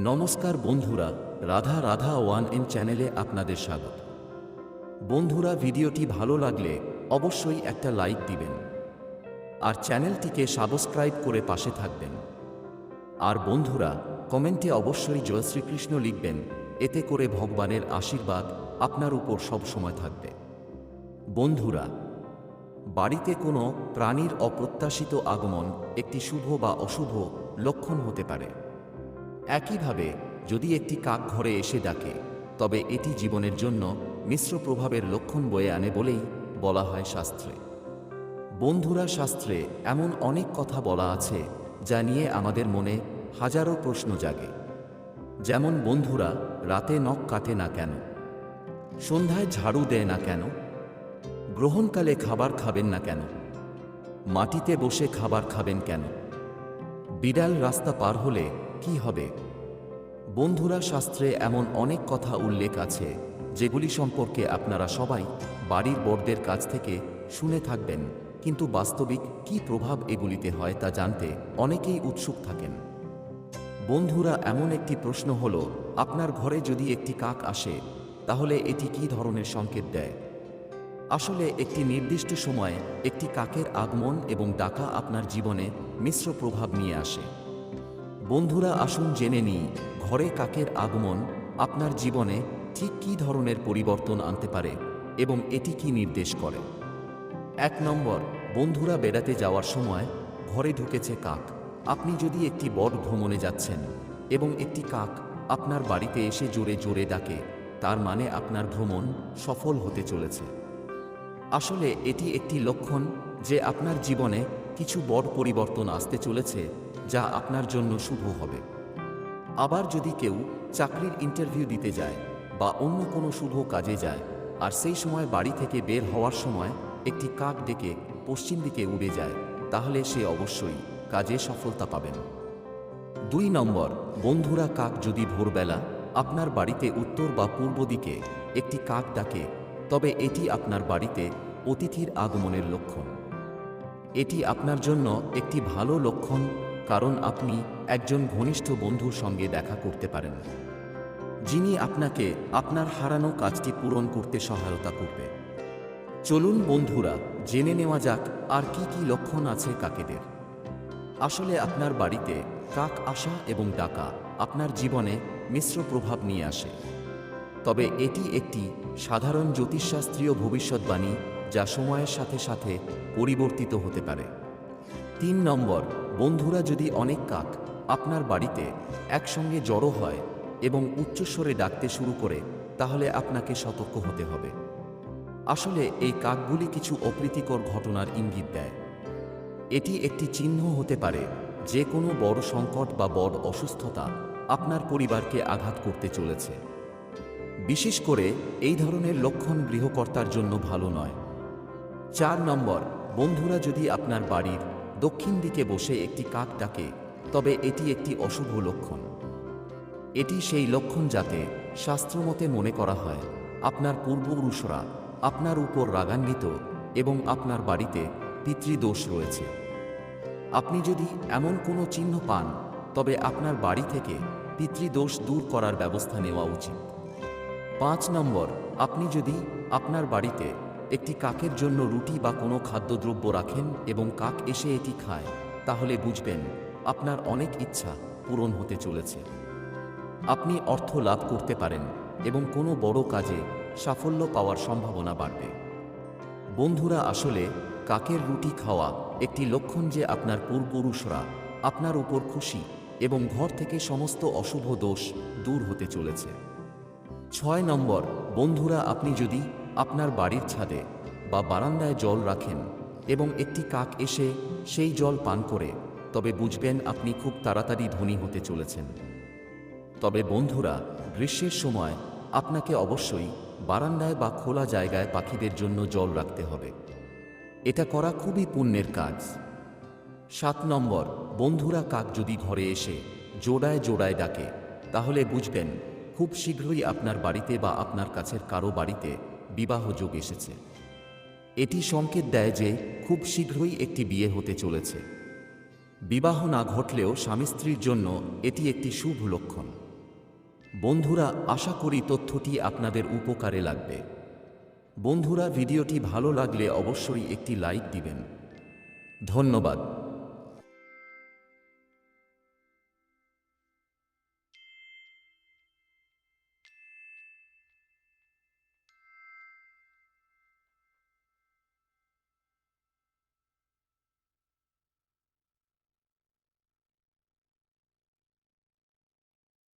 নমস্কার বন্ধুরা, Radha Radha one N চ্যানেলে আপনাদের স্বাগত। বন্ধুরা, ভিডিওটি ভালো লাগলে অবশ্যই একটা লাইক দিবেন আর চ্যানেলটিকে সাবস্ক্রাইব করে পাশে থাকবেন। আর বন্ধুরা, কমেন্টে অবশ্যই জয় শ্রীকৃষ্ণ লিখবেন, এতে করে ভগবানের আশীর্বাদ আপনার উপর সব সময় থাকবে। বন্ধুরা, বাড়িতে কোনো প্রাণীর অপ্রত্যাশিত আগমন একটি শুভ বা অশুভ লক্ষণ হতে পারে। একইভাবে যদি একটি কাক ঘরে এসে ডাকে, তবে এটি জীবনের জন্য মিশ্র প্রভাবের লক্ষণ বয়ে আনে বলেই বলা হয় শাস্ত্রে। বন্ধুরা, শাস্ত্রে এমন অনেক কথা বলা আছে যা নিয়ে আমাদের মনে হাজারো প্রশ্ন জাগে। যেমন বন্ধুরা, রাতে নখ কাটে না কেন? সন্ধ্যায় ঝাড়ু দেয় না কেন? গ্রহণকালে খাবার খাবেন না কেন? মাটিতে বসে খাবার খাবেন কেন? বিড়াল রাস্তা পার হলে কি হবে? বন্ধুরা, শাস্ত্রে এমন অনেক কথা উল্লেখ আছে যেগুলি সম্পর্কে আপনারা সবাই বাড়ির বড়দের কাছ থেকে শুনে থাকবেন, কিন্তু বাস্তবিক কী প্রভাব এগুলিতে হয় তা জানতে অনেকেই উৎসুক থাকেন। বন্ধুরা, এমন একটি প্রশ্ন হলো, আপনার ঘরে যদি একটি কাক আসে তাহলে এটি কী ধরনের সংকেত দেয়? আসলে একটি নির্দিষ্ট সময়ে একটি কাকের আগমন এবং ডাকা আপনার জীবনে মিশ্র প্রভাব নিয়ে আসে। বন্ধুরা, আসুন জেনে নিই ঘরে কাকের আগমন আপনার জীবনে ঠিক কী ধরনের পরিবর্তন আনতে পারে এবং এটি কী নির্দেশ করে। 1 নম্বর, বন্ধুরা, বেড়াতে যাওয়ার সময় ঘরে ঢুকেছে কাক। আপনি যদি একটি বড় ভ্রমণে যাচ্ছেন এবং একটি কাক আপনার বাড়িতে এসে জোরে জোরে ডাকে, তার মানে আপনার ভ্রমণ সফল হতে চলেছে। আসলে এটি একটি লক্ষণ যে আপনার জীবনে কিছু বড় পরিবর্তন আসতে চলেছে যা আপনার জন্য শুভ হবে। আবার যদি কেউ চাকরির ইন্টারভিউ দিতে যায় বা অন্য কোনো শুভ কাজে যায় আর সেই সময় বাড়ি থেকে বের হওয়ার সময় একটি কাক ডেকে পশ্চিম দিকে উড়ে যায়, তাহলে সে অবশ্যই কাজে সফলতা পাবেন। 2 নম্বর, বন্ধুরা, কাক যদি ভোরবেলা আপনার বাড়িতে উত্তর বা পূর্ব দিকে একটি কাক ডাকে, তবে এটি আপনার বাড়িতে অতিথির আগমনের লক্ষণ। এটি আপনার জন্য একটি ভালো লক্ষণ, কারণ আপনি একজন ঘনিষ্ঠ বন্ধুর সঙ্গে দেখা করতে পারেন যিনি আপনাকে আপনার হারানো কাজটি পূরণ করতে সহায়তা করবে। চলুন বন্ধুরা, জেনে নেওয়া যাক আর কি কি লক্ষণ আছে কাকেদের। আসলে আপনার বাড়িতে কাক আসা এবং ডাকা আপনার জীবনে মিশ্র প্রভাব নিয়ে আসে, তবে এটি একটি সাধারণ জ্যোতিষশাস্ত্রীয় ভবিষ্যৎবাণী যা সময়ের সাথে সাথে পরিবর্তিত হতে পারে। 3 নম্বর, বন্ধুরা, যদি অনেক কাক আপনার বাড়িতে একসঙ্গে জড়ো হয় এবং উচ্চস্বরে ডাকতে শুরু করে, তাহলে আপনাকে সতর্ক হতে হবে। আসলে এই কাকগুলি কিছু অপ্রীতিকর ঘটনার ইঙ্গিত দেয়। এটি একটি চিহ্ন হতে পারে যে কোনো বড় সংকট বা বড় অসুস্থতা আপনার পরিবারকে আঘাত করতে চলেছে। বিশেষ করে এই ধরনের লক্ষণ গৃহকর্তার জন্য ভালো নয়। 4 নম্বর, বন্ধুরা, যদি আপনার বাড়ির দক্ষিণ দিকে বসে একটি কাক ডাকে, তবে এটি একটি অশুভ লক্ষণ। এটি সেই লক্ষণ যাতে শাস্ত্রমতে মনে করা হয় আপনার পূর্বপুরুষরা আপনার উপর রাগান্বিত এবং আপনার বাড়িতে পিতৃদোষ রয়েছে। আপনি যদি এমন কোনো চিহ্ন পান, তবে আপনার বাড়ি থেকে পিতৃদোষ দূর করার ব্যবস্থা নেওয়া উচিত। 5 নম্বর, আপনি যদি আপনার বাড়িতে একটি কাকের জন্য রুটি বা কোনো খাদ্যদ্রব্য রাখেন এবং কাক এসে এটি খায়, তাহলে বুঝবেন আপনার অনেক ইচ্ছা পূরণ হতে চলেছে। আপনি অর্থ লাভ করতে পারেন এবং কোনো বড় কাজে সাফল্য পাওয়ার সম্ভাবনা বাড়বে। বন্ধুরা, আসলে কাকের রুটি খাওয়া একটি লক্ষণ যে আপনার পূর্বপুরুষরা আপনার উপর খুশি এবং ঘর থেকে সমস্ত অশুভ দোষ দূর হতে চলেছে। 6 নম্বর, বন্ধুরা, আপনি যদি আপনার বাড়ির ছাদে বা বারান্দায় জল রাখেন এবং একটি কাক এসে সেই জল পান করে, তবে বুঝবেন আপনি খুব তাড়াতাড়ি ধনী হতে চলেছেন। তবে বন্ধুরা, গ্রীষ্মের সময় আপনাকে অবশ্যই বারান্দায় বা খোলা জায়গায় পাখিদের জন্য জল রাখতে হবে। এটা করা খুবই পুণ্যের কাজ। 7 নম্বর, বন্ধুরা, কাক যদি ঘরে এসে জোড়ায় জোড়ায় ডাকে, তাহলে বুঝবেন খুব শীঘ্রই আপনার বাড়িতে বা আপনার কাছের কারো বাড়িতে বিবাহ যোগ এসেছে। এটি সংকেত দেয় যে খুব শীঘ্রই একটি বিয়ে হতে চলেছে। বিবাহ না ঘটলেও স্বামী স্ত্রীর জন্য এটি একটি শুভ লক্ষণ। বন্ধুরা, আশা করি তথ্যটি আপনাদের উপকারে লাগবে। বন্ধুরা, ভিডিওটি ভালো লাগলে অবশ্যই একটি লাইক দিবেন। ধন্যবাদ।